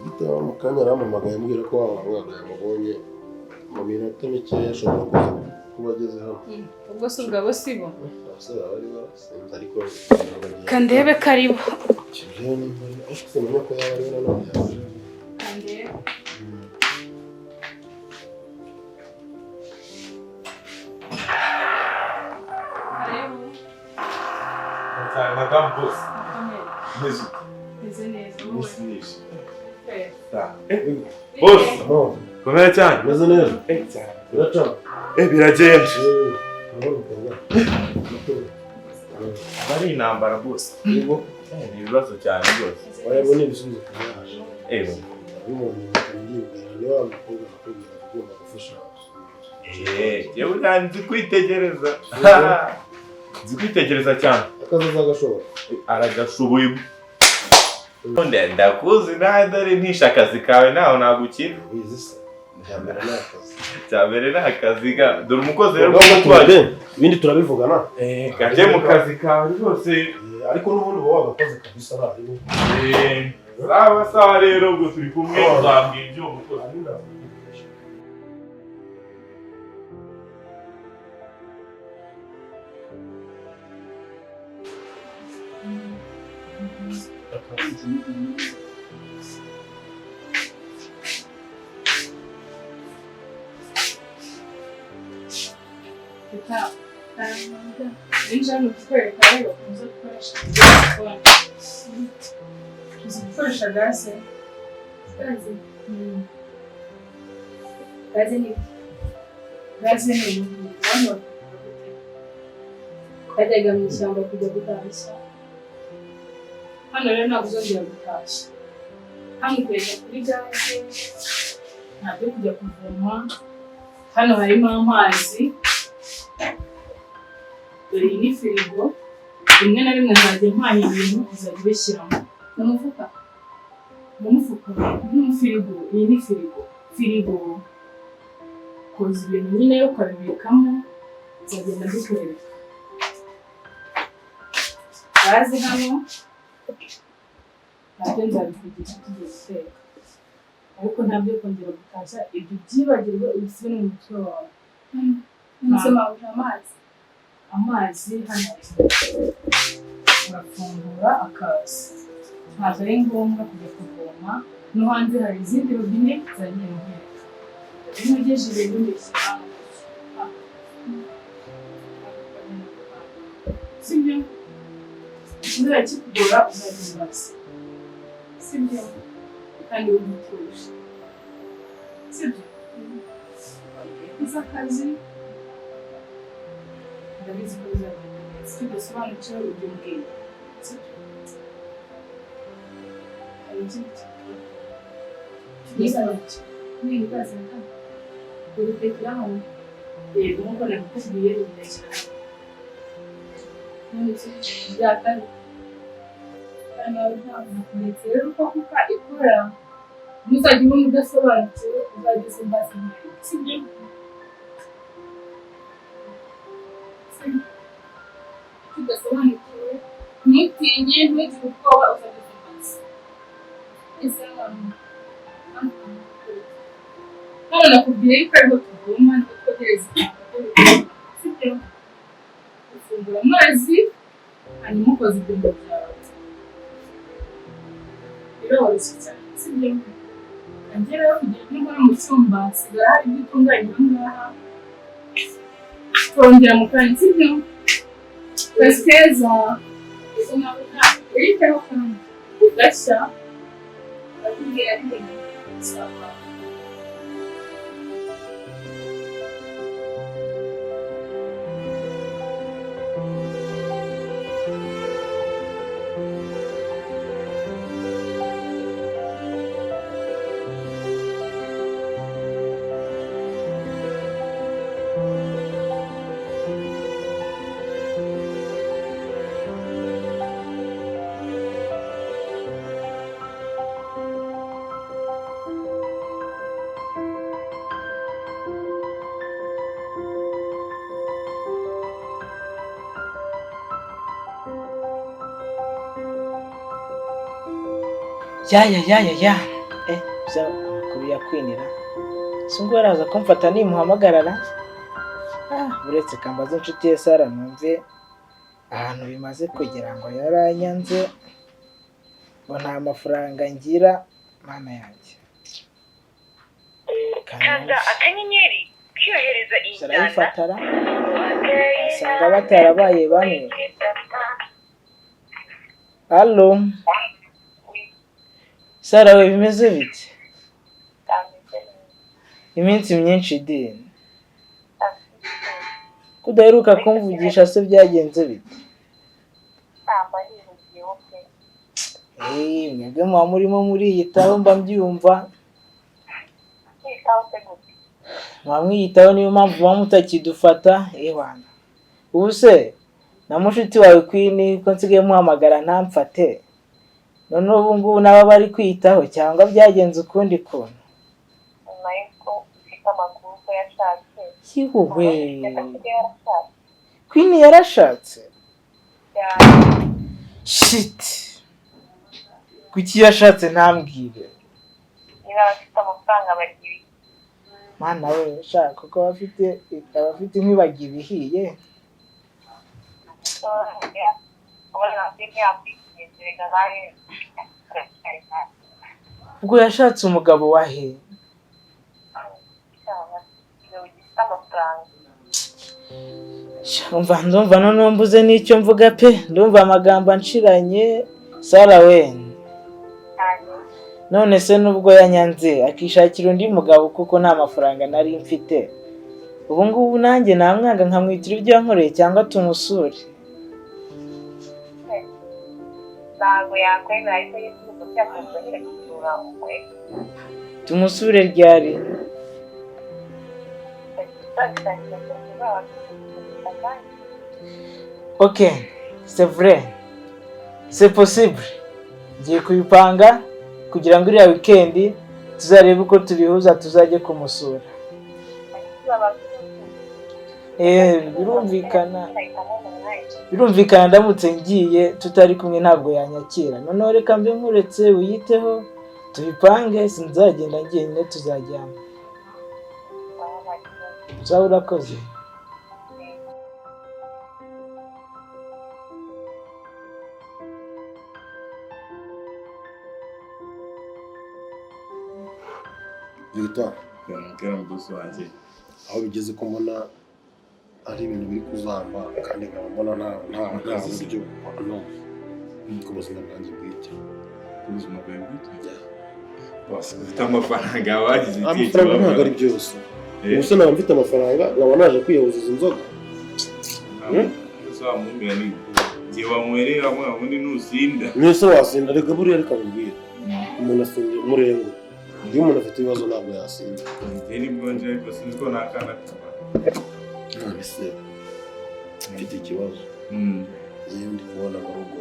Gito mukanya ramamagaye ambwira ko wabanga yamubonye mu minota mike yashobora kuba ageze hano. Ubwo se ubwabo sibo? Abasore bari barasenze ariko kandebe karibo. Kibyo ni mbere afite mu ko yaba ari none yaje. Kandebe. Madame Boss. Neza. Tá. Boss. Como é, Tiago? Meze neza. Biraca. Biragenda. Bari intambara boss. Yego. Ni ibibazo cyane rwose. Wayabona ibisubizo kuyaje. Umuntu ndibwira ni wa mukobwa akubwira agomba gufasha. Yewe nzi kwitegereza. Nzi kwitegereza cyane. Akaza agashobora. Aragashoboye. Ndakuzi nawe dore ntisha akazi kawe naho nagukira. Wizise. Cyambere n'akazi. Cyambere n'akazi ga. Dore umukozi rero twaje. Ibindi turabivugana. Kaje mu kazi kawe rwose. Ariko n'ubundi bo wagakoze kabisa bari. Sawa rero ngo turi kumwe uzambwira ibyo umukozi. Ninjano kukwereka rero ukunze gukoresha telefone. Uzi gukoresha gaze? Gaze? Gaze ni hano. Kajyaga mu ishyamba kujya gutashya. Hano rero ntabwo uzongera gutashya. Hano ukajya kuri gaze, ntabyo kujya kuvoma. Hano harimo amazi. Dore iyi ni firigo, rimwe na rimwe nzajya mpanya ibintu uzajya ubishyiramo. Mu mufuka? Mu mufuka? Mu firigo, iyi ni firigo. Firigo. Koza ibintu nyine ukabibikamo, uzagenda bikwereka. Gaze hano, nabyo nzabivugisha tugiye guteka. Ariko ntabyo kongera gutashya, ibyo byibagirwe ubisubire mu mutwe wawe. Nzema amazi. Amazi hano urafungura akazi. Ntabwo ari ngombwa kujya kuvoma. No hanze hari izindi robine zagiye nkwereka. Iyo ugejeje rero ubishyira sibyo? Nzajya kikugora uzagimbaza. Sibyo? Kandi ugutuje. Sibyo? Uza akazi. Ndabizi ko bizagenda neza. Tudasobanukiwe ujye umbwira. Hari ikindi? Nibaza hano. Urutekera hano. Yego nk'uko nakubwiye rutekera hano. None se byakari. Kandi nawe ntabwo nakuretse rero uko kuka ikora. Ntuzajya ubona udasobanukiwe uzajya usimbaza imbere. Sibyo? Tudasobanukiwe ntutinye ntugire ubwoba uzageza amazi. Ese hano nakubwiye yuko ariho tuvoma niko twogereza ibintu. Sibyo? Ufungura amazi hanyuma ukoza ibyombo byawe. Biroroshye cyane. Sibyo? Agera kugira ngo nkore mu cyumba sigara hari ibyo utunganya aha ngaha. Turongera mu kanya. Sibyo? Keza uriteho kandi ugashya akubwira ati sawa. Ya. Bya amakuru yakwinira. Sungu araza kumfata nimuhamagarara. Uretse kambaza inshuti ye Sara numve ahantu bimaze kugira ngo yaranyanze. Ngo nta mafaranga ngira mana yanjye. Kanda akanyenyeri kiyohereza injyana. Sarayifatara. Asanga batarabaye bamwe. Allo. Sara we bimeze bite? Iminsi myinshi idini. Kudaheruka kumvugisha se byagenze bite? Mwebwe mwa murimo muriyitaho mba mbyumva. Mwamwiyitaho niyo mpamvu mutakidufata wana. Ubu se na mushuti wawe Queen ko nsigaye muhamagara ntamfate. None ubu ngubu naba bari kwitaho cyangwa byagenze ukundi kuntu. Yiwe. Queen yarashatse. Shit. Kuki yashatse ntambwire? Afite amafaranga bagiye. Mana we shaka kuko abafite nk'ibagira ibihiye. Ubwo yashatse umugabo wahe? Ndumva none mbuze n'icyo mvuga pe. Ndumva amagambo anshiranye. Sara we. None se nubwo yanyanze akishakira undi mugabo kuko nta mafaranga nari mfite. Ubu ngubu nanjye namwanga nkamwitira ibyo yankoreye cyangwa tumusure. Ntabwo yakwemera ariko yisubiza cyakozwe gusura umwe. Tumusure ryari? Ok, c'est vrai. C'est possible. Ngiye kubipanga kugira ngo iriya weekend tuzarebe uko tubihuza tuzajye kumusura. Birumvikana ndamutse ngiye tutari kumwe ntabwo yanyakira. None reka mbe nkuretse uyiteho tubipange sinzagenda njyenyine tuzajyana. Sawa urakoze. Victor, mudosi wanjye aho bigeze ko mbona ari ibintu biri kuzamba kandi nkabona nta buryo ku buzima bwanjye bwite. Ubuzima bwawe bwite? Bose ufite amafaranga wagize igihe amafaranga ntabwo ari byose. Ubuse naba mfite amafaranga nkaba naje kwiyahuziza inzoga. Uzamumira ni igihe wamwerera ubundi nusinda. Mwese wasinda reka buriya reka mbwira. Umuntu asinda murengo. Iyo umuntu afite ibibazo ntabwo yasinda. Njye nibwo nje ariko sinzi ko nakana kaba. None se mfite ikibazo. Iyo ndi kubona mu rugo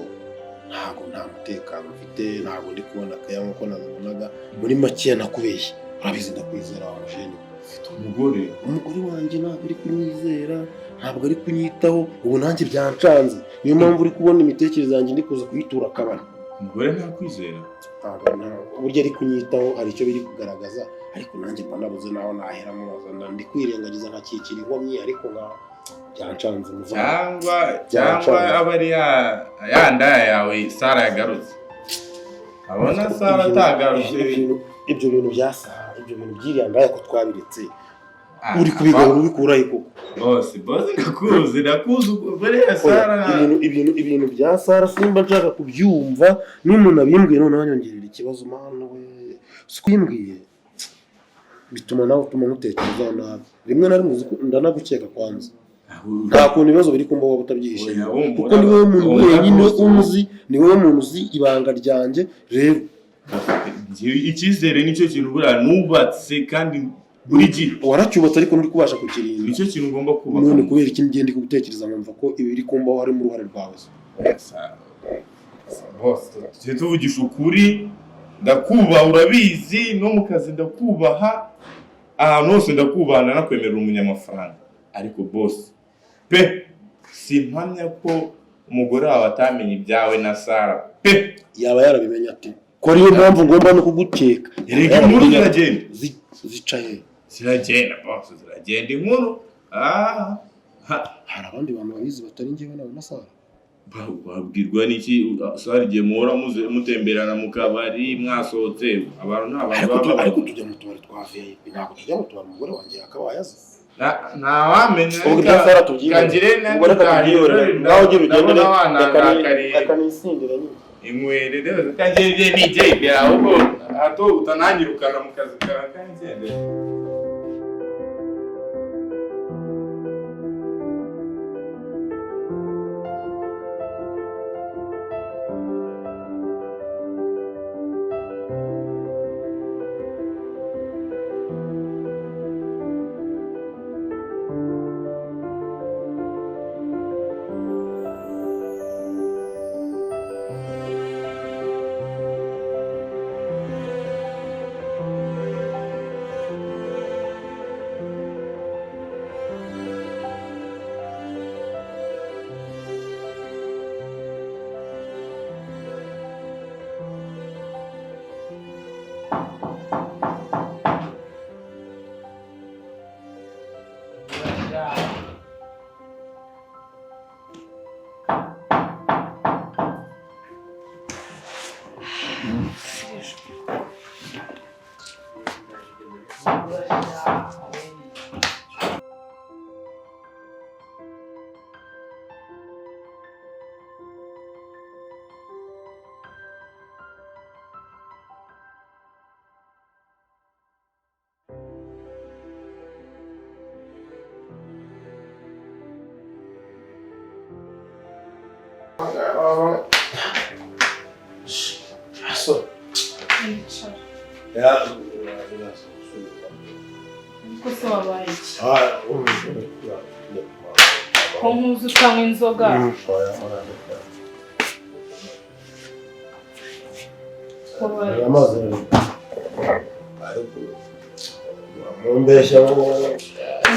ntabwo nta mutekano mfite, ntabwo ndi kubona akaya nk'uko nabonaga. Muri make nakubeshye. Urabizi ndakwizera wa mujeni. Umugore wanjye ntabwo ari kunyizera, ntabwo ari kunyitaho. Ubu nanjye byancanze. Niyo mpamvu uri kubona imitekerereze yanjye ndi kuza kuyitura akabana. Umugore ntakwizera? Uburyo ari kunyitaho hari icyo biri kugaragaza, ariko nanjye mba nabuze naho nahera mubaza. Ndi kwirengagiza nkakikira inkomyi ariko byancanze cyangwa aba ari ya ndaya yawe Sara yagarutse. Abona Sara atagarutse. Ibyo bintu bya Sara, ibyo bintu byiriya ndaya ko twabiretse. Uri kubigaho ubikuraho koko. Bose ndakuzi ubure ya Sara. Ibintu bya Sara simba nshaka kubyumva. N'umuntu abimbwiye none wanyongerera ikibazo mana we. Sikwimbwiye. Bituma nawe ntutekereza nabi. Rimwe na rimwe ndanagukeka kwanza. Nta kuntu ibibazo biri kumbaho utabyihishe. Kuko ni wowe muntu wenyine uzi, ni wowe muntu uzi ibanga ryanjye. Rero icyizere nicyo kintu buriya nubatse kandi buri gihe waracyubatse ariko nturi kubasha kukirinda. Nicyo kintu ugomba kubaka. None kubera iki ngende gutekereza nkumva ko ibiri kumbaho harimo uruhare rwawe. Boss, tuvugisha ukuri, ndakubaha urabizi, no mu kazi ndakubaha, ahantu hose ndakubana nakwemerera umunyamafaranga. Ariko boss, simpamya ko umugore wawe atamenye ibyawe na Sara. Yaba yarabimenya ati ko ariyo mpamvu ngomba no kugukeka. Erega inkuru ziragenda. Zicaye. Ziragenda boss, ziragenda inkuru. Hari abandi bantu babizi batari njyewe nawe nasaha. Babwirwa n'iki sarigiye muhora mutemberana mu kabari mwasohotse abantu ntabantu ariko tujya mu tubari twa VIP ntabwo tujya mu tubari umugore wanjye akabaye azi. Ntawamenya kangire nawe ugira ugende akanisindira nyine inywere rero kangire DJ byaho ato utananyirukana mu kazi kawe kangende. Como utanywa inzoga mumbeshya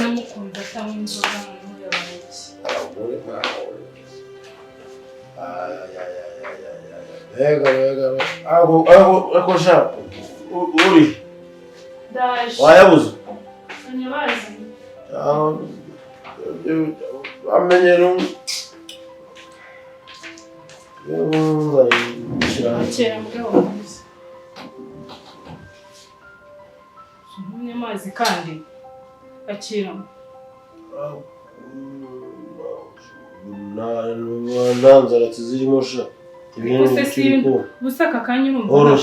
namukunda atanywa inzoga ako sha uri wayabuze anyabazi amenyero kera mugabo mwiza ntumye amazi kandi akiramo nanzaratsi zirimo sha ibintu busaka kanya urumva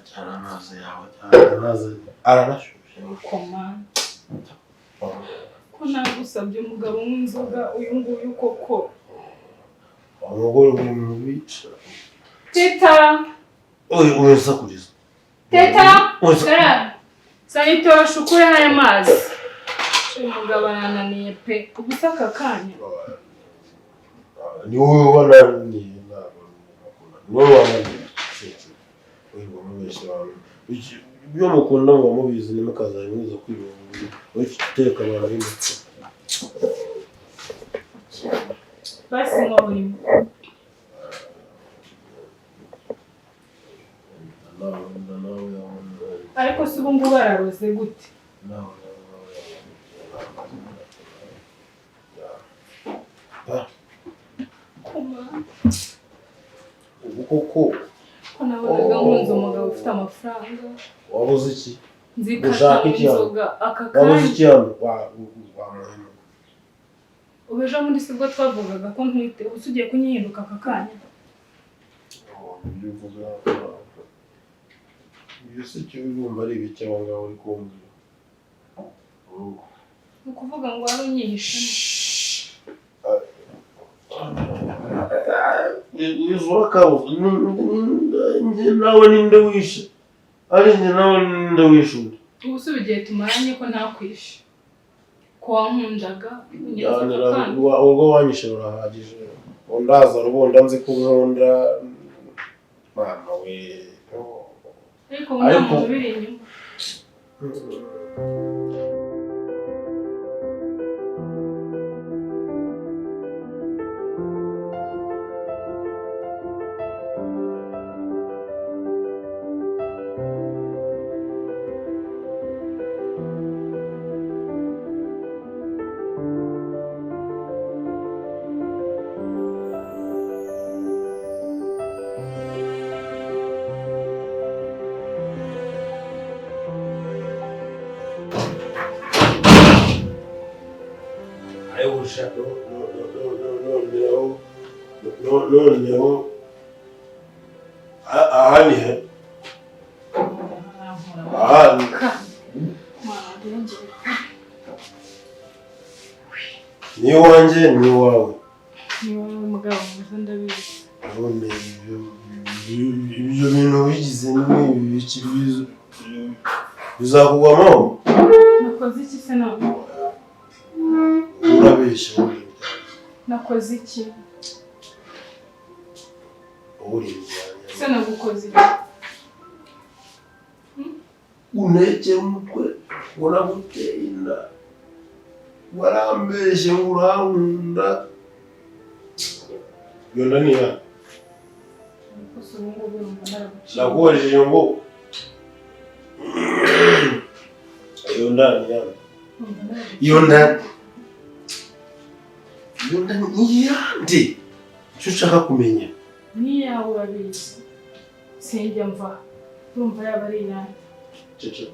cyane amazi yawe cyane amazi aranashushe komanda ko nagusabye umugabo w'inzoga uyu nguyu koko umugore uri mu bica teta uyu sakuriza teta sanitoro shukure haya mazi umugabo ananiye pe ubusaka kanya ni wowe wananiye ni wowe wananiye ibyo mukunda ngo mubizi nimukazaye mwiza kwibonga witeka abantu b'imutse basi ngorimo ariko si ubu ngubu bararoze gute ubu koko ko nabonaga nkunze umugabo ufite amafaranga wabuze iki nzikata inzoga aka wabuze iki kanya hano wamuhema ubu ejo bundi sibwo twavugaga ko ntwite ubu ugiye kunyihinduka aka kanya iyo si cyo urumva ari ibiki aho ngaho uri kumbwira ni ukuvuga ngo wari unyihishe izuba kabo njye nawe ninde wishe ari njye nawe ninde wishe undi ubu si igihe tumaranye ko ntakwishe ko wankundaga ubwo wanyishe urahagije undaza rubunda nzi ko unkunda mama we ariko ubu nta muntu ubiri inyuma noneho aha ni he? Aha ni iwanjye ni iwawe. Ni wowe mugabo mwiza ndabizi. None ibyo bintu bigize n'ibiki bizakugwamo? Nakoze iki se nawe? Urabeshya uri. Nakoze iki? Uri. Se nagukoze iki? Unekera umutwe uraguteye inda. Warambeshye ngo urankunda. Yonda ni ya. Nakubajije ngo Yonda ni ya. Yonda ni yande. Cyo ushaka kumenya? Ni yawe urabizi. Sinjya mva. Urumva yaba ari yande. Ceceka.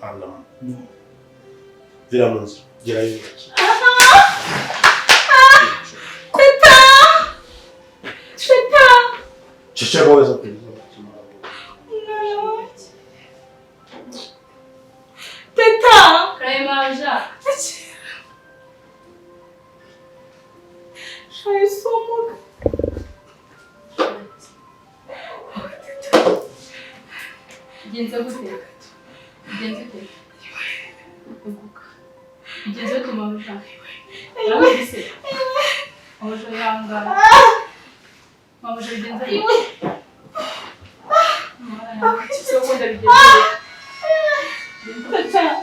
Ana. Vira munsi. Gerayo. Ceceka weza kuza. Teta! Cremaja. Ai, somo. Genza gute. Genza gute. Genza tumamuta. Ayo bise. Ojo yanga. Mama je genza. Mama sio kwenda bigenza. Tata.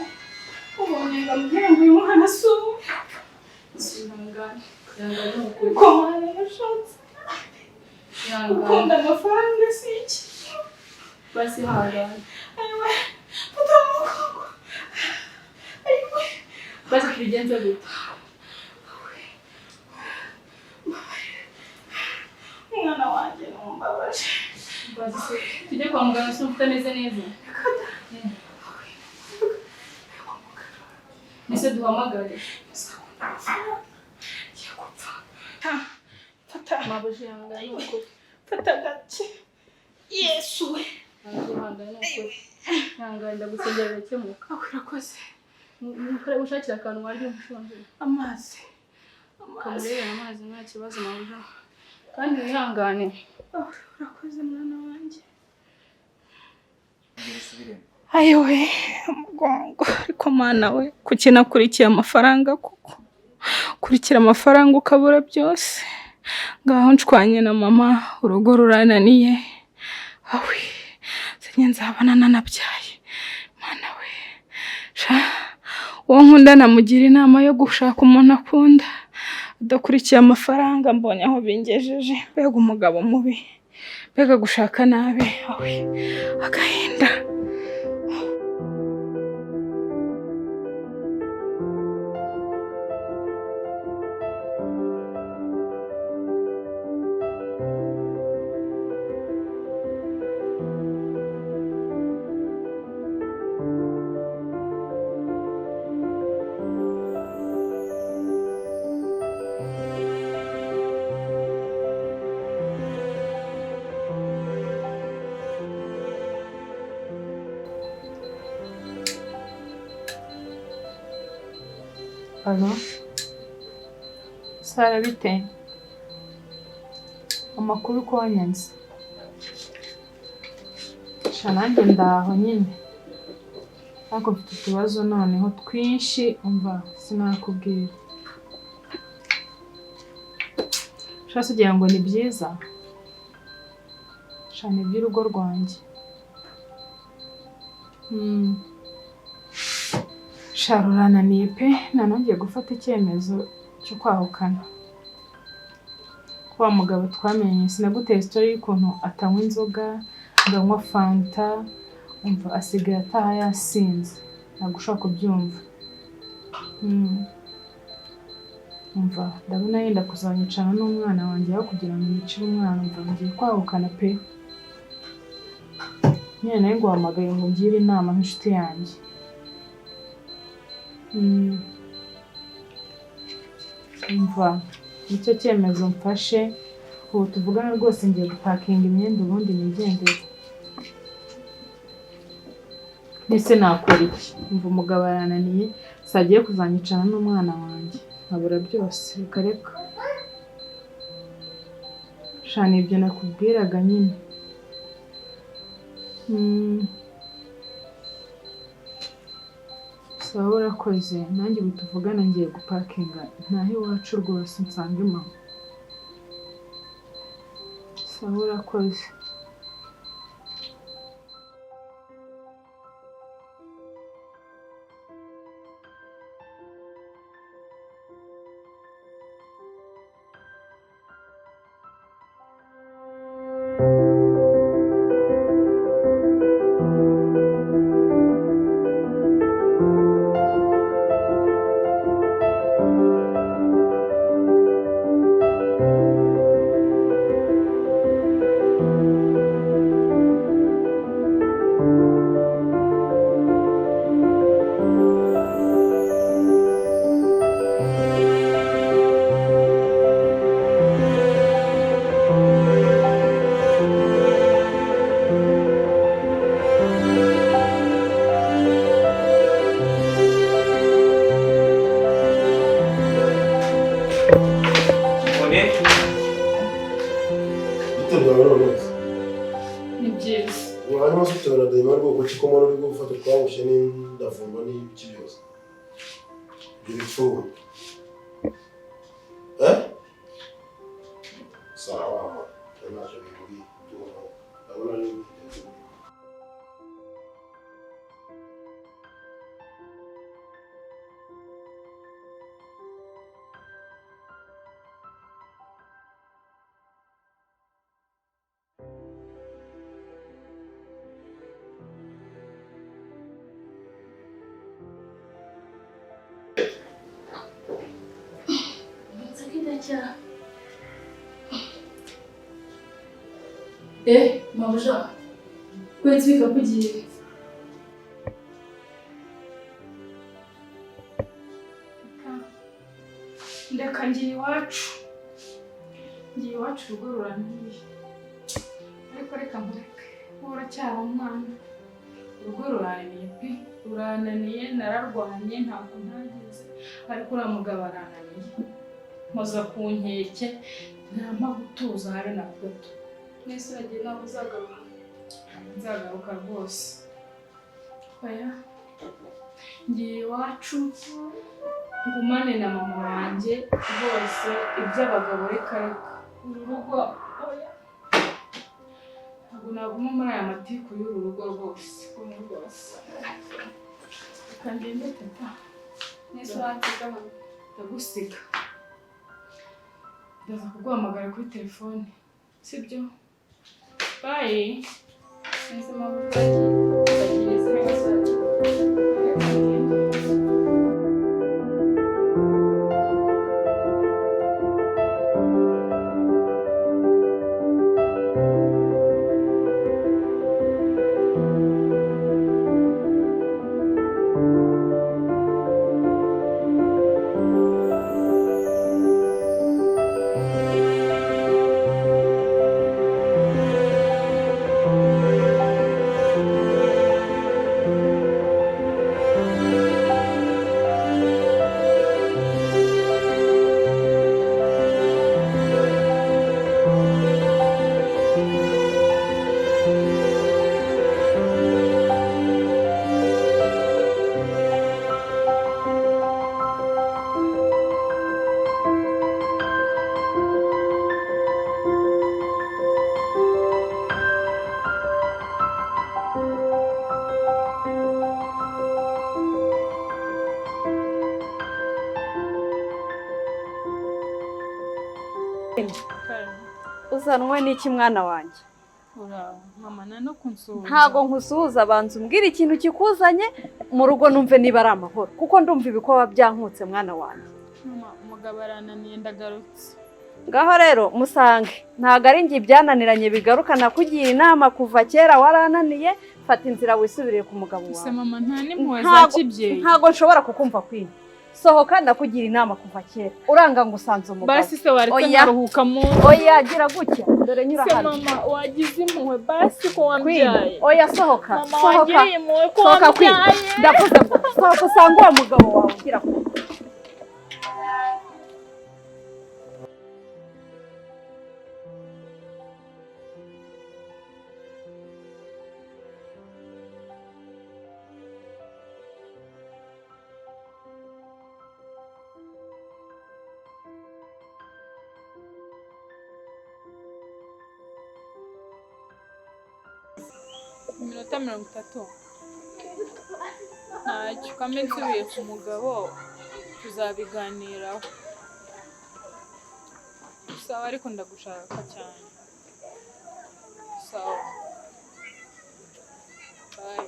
Umonyenga mjangu yumana so. Sinangana. Yanga nuko. Komana nashatse. Yanga. Ukunda amafaranga siki. Basi hada. Aiwe. Patamuko. Aiwe. Basi tulijenza gute. Mwana wanje numbabaje. Basi tujye kwa muganga so utameze neza. Nise duhamagare. Tata. Mabaje yanga nuko. Tata gace. Yesu. Hanga nuko. Hanga ndagusengera cyemuka. Urakoze. Mukore ushakira akantu wari umushonje. Amazi. Kamurebe amazi nta kibazo nabuja. Kandi wihangane. Urakoze mwana wanje. Ayowe mugongo ariko mana we kukina kurikiye amafaranga kuko kurikira amafaranga ukabura byose ngaho nshwanye na mama urugo rurananiye awe senye nzabana nanabyaye mana we sha uwo nkunda namugira inama yo gushaka umuntu akunda adakurikiye amafaranga mbonye aho bingejeje mbega umugabo mubi mbega gushaka nabi awe agahinda. Hano Sara bite amakuru ko wanyanze shanange ndaho nyine ariko mfite ikibazo noneho twinshi umva sinakubwira shase ugira ngo ni byiza shane by'urugo rwanjye Sharurananiye pe nanongeye gufata icyemezo cyo kwahukana kwa mugabo twamenye sinaguteye story y'ukuntu atanywa inzoga nganywa fanta umva asigaye ataha yasinze nagushaka kubyumva umva ndabona yenda kuzanyicana n'umwana wanjye aho kugira ngo nicire umwana umva ngiye kwahukana pe nyine nawe nguhamagaye ngo ngire inama nk'inshuti yanjye. Umva nicyo cyemezo mfashe, ubu tuvugana rwose ngiye gupakinga imyenda ubundi nigendere. Nese nakora iki? Umva umugabo arananiye, sagiye kuzanyicana n'umwana wanjye nkabura byose, reka reka. Shana ibyo nakubwiraga nyine. Sawa urakoze, nanjye ubu tuvugana ngiye gupakinga ntahe iwacu rwose nsange mama. Sawa urakoze. Ni byiza. Harimo sitoro dayima rwoko cyo komo uri gufata twabushe n'indafungwa n'ibiki byose. Bifuwe. Sawa. Naje bibiri. Ndabona ni mabuja. Kwezi bikakugiye. Ndeka ngiye iwacu. Ngiye iwacu urugo rurananiye. Ariko reka mureke. Uracyari umwana. Urugo rurananiye pe. Rurananiye nararwanye ntabwo ntagize. Ariko uriya mugabo arananiye. Mpoza ku nkeke ntampa gutuza habe na gato. Nese uragiye nawe uzagaruka. Nzagaruka rwose. Oya. Ngiye iwacu ngumane na mama wanjye bose iby'abagabo reka uru rugo. Oya. Ntabwo naguma muri aya matiku y'uru rugo rwose. Kandi ndetse nese uratiga hano. Ndagusiga. Ndaza kuguhamagara kuri telefone. Sibyo? Bye. Nese mabuja bagireze n'abasaza. Uzanwe n'iki mwana wanjye? Mama no kunsuhuza. Ntago nkusuhuza abanza umbwira ikintu kikuzanye mu rugo numve niba ari amahoro kuko ndumva ibikoba byankutse mwana wanjye. Mama umugabo arananiye ndagarutse. ngaho rero musange ntago ari njye byananiranye bigaruka nakugira inama kuva kera warananiye fata inzira wisubirire ku mugabo wawe. Se mama nta n'impuhwe za kibyeyi. Ntago nshobora kukumva kwini. Sohoka ndakugira inama kuva kera uranga ngo usanze umugabo. Basi se waretse naruhuka mu. Oya gira gutya dore nyura hano. Se mama wagize impuhwe basi ko wambyaye. Oya sohoka. Mama wagiriye impuhwe ko wambyaye. Ndavuze ngo sohoka usanga uwo mugabo wawe gira ku. Iminota 30 ntacyo kamwe nsubiye ku mugabo tuzabiganiraho. Sawa ariko ndagushaka cyane. Sawa. Bye.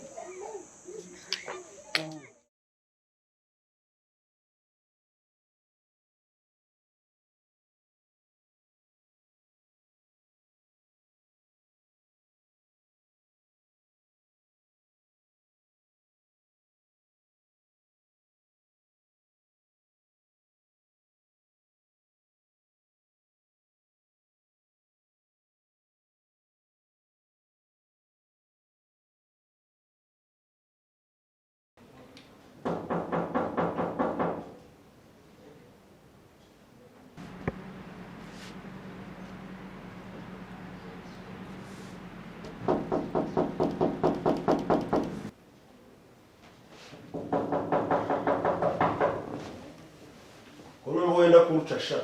wenda kurucasha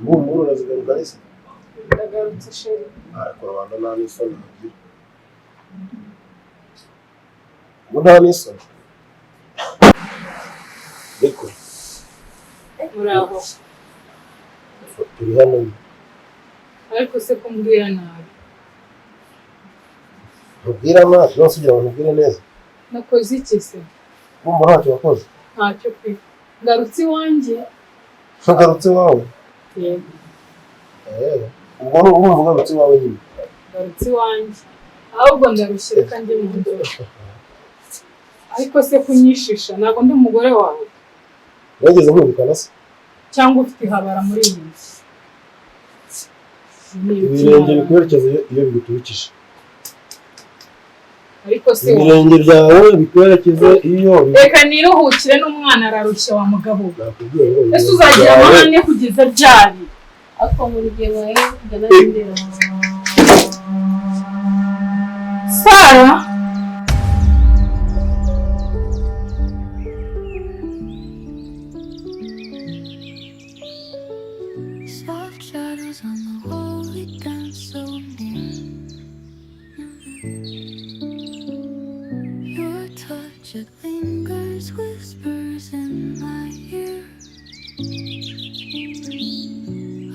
Mburu nazigaruka nese ndagarutse sheri ariko abantu nani sona Mudani sona Biko Muraho turi hano ariko se kumbwira nabi Ubwira nabi no sugira ngo ubwire neza nakoze iki se Mumbo ntacyo wakoze ntacyo pe ngarutse wanjye Ngarutse wawe yego ubwo urumva ngarutse wawe nyine ngarutse wanjye ahubwo ndarushyira kandi mu ndobo ariko se kunyishisha ntabwo ndi umugore wawe Wageze mwirukana se cyangwa ufite habara muri iyi nzu Ibirenge bikwerekeza iyo biguturukije ariko se Ibirenge byawe bikwerekeza iyo reka niruhukire n'umwana ararushya wa mugabo nakubwiye ngo ese uzagira amahane kugeza ryari ako mu rugero wawe kugana n'indero Sara Soft shadows on the wall, we dance so near. Your touch, it lingers, whispers in my ear.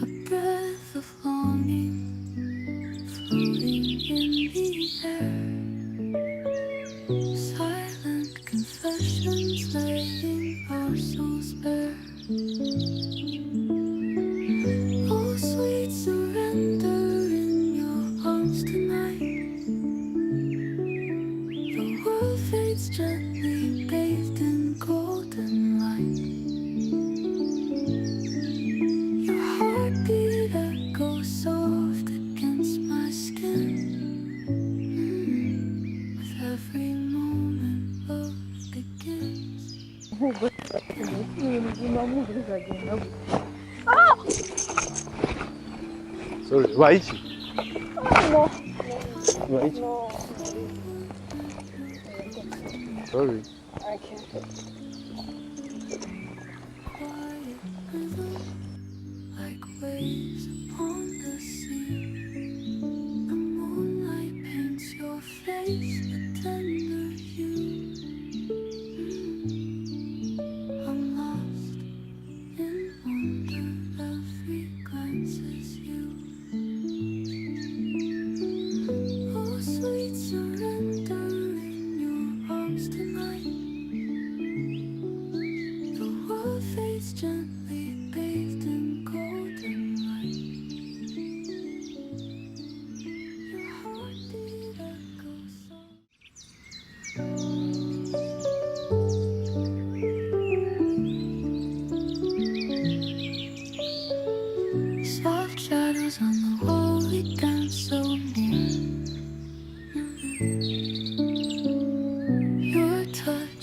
A breath of longing, floating in the air. Silent confessions, laying our souls bare. Oh, sweet surrender in your arms tonight. The world fades gently, bathed in golden light. Your heartbeat echoes soft against my skin. With every moment love begins. Sorry, vai iki? Vai iki? Sorry. Quiet rhythm, like waves upon the sea. The moonlight paints your face a tender hue. I'm lost in wonder, every glance is you. Oh, sweet surrender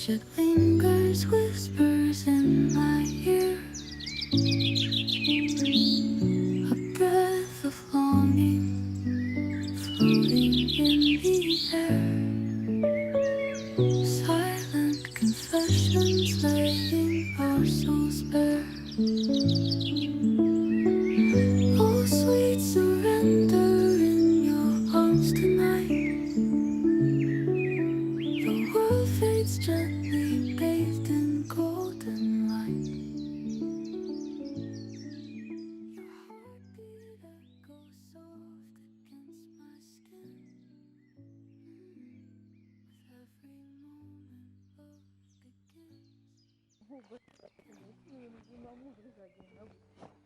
touch it lingers, whispers in my ear. A breath of longing floating in the air. Silent confessions laying our souls bare. Oh, sweet surrender in your arms tonight. The world fades gently, bathed in golden light. Your heartbeat echoes soft against my skin. With every moment love begins.